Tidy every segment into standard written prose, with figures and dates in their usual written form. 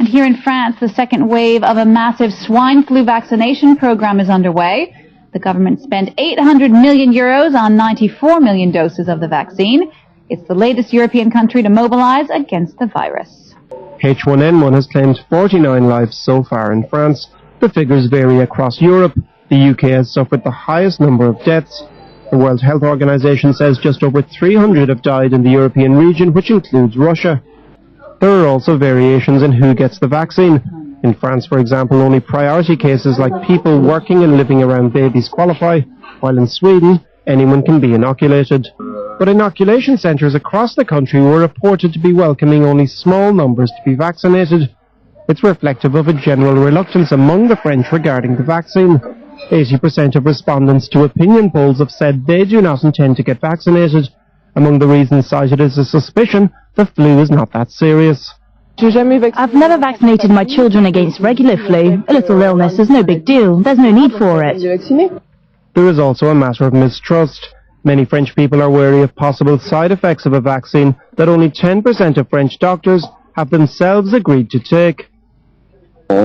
Here in France, the second wave of a massive swine flu vaccination program is underway. The government spent 800 million euros on 94 million doses of the vaccine. It's the latest European country to mobilize against the virus. H1N1 has claimed 49 lives so far in France. The figures vary across Europe. The UK has suffered the highest number of deaths. The World Health Organization says just over 300 have died in the European region, which includes Russia. There are also variations in who gets the vaccine. In France, for example, only priority cases like people working and living around babies qualify, while in Sweden, anyone can be inoculated. But inoculation centres across the country were reported to be welcoming only small numbers to be vaccinated. It's reflective of a general reluctance among the French regarding the vaccine. 80% of respondents to opinion polls have said they do not intend to get vaccinated. Among the reasons cited is a suspicion the flu is not that serious. I've never vaccinated my children against regular flu. A little illness is no big deal. There's no need for it. There is also a matter of mistrust. Many French people are wary of possible side effects of a vaccine that only 10% of French doctors have themselves agreed to take. We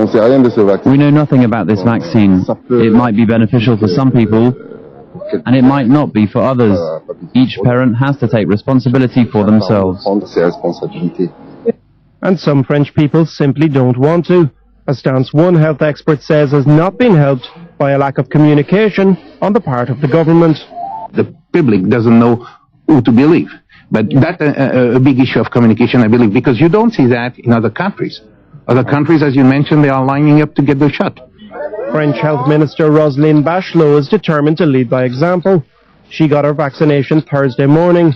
know nothing about this vaccine. It might be beneficial for some people, and it might not be for others. Each parent has to take responsibility for themselves. And some French people simply don't want to. A stance one health expert says has not been helped by a lack of communication on the part of the government. The public doesn't know who to believe. But that's a big issue of communication, I believe, because you don't see that in other countries. Other countries, as you mentioned, they are lining up to get the shot. French Health Minister Roselyne Bachelot is determined to lead by example. She got her vaccination Thursday morning.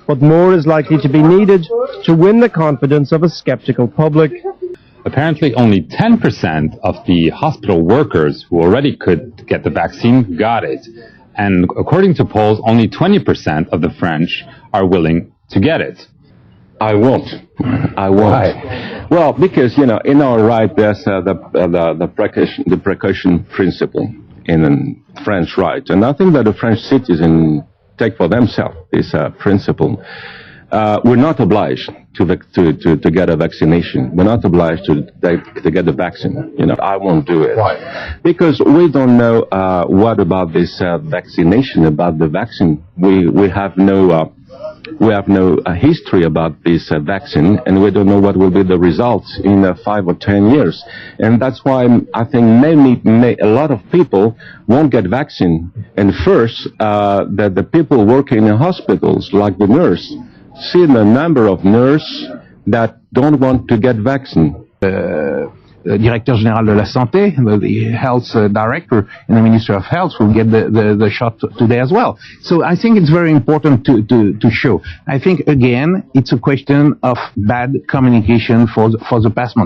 But more is likely to be needed to win the confidence of a skeptical public. Apparently only 10% of the hospital workers who already could get the vaccine got it. And according to polls, only 20% of the French are willing to get it. I won't. Why? Well, because, in our right, there's the precaution principle in French right. And I think that the French citizens take for themselves this principle. We're not obliged to get a vaccination. We're not obliged to get the vaccine. I won't do it. Why? Because we don't know what about this vaccination, about the vaccine. We have no history about this vaccine, and we don't know what will be the results in 5 or 10 years. And that's why I think a lot of people won't get vaccine. And first, that the people working in hospitals, like the nurse, see the number of nurses that don't want to get vaccine. Directeur Général de la Santé, the health director and the Minister of Health will get the shot today as well. So I think it's very important to show. I think, again, it's a question of bad communication for the past month.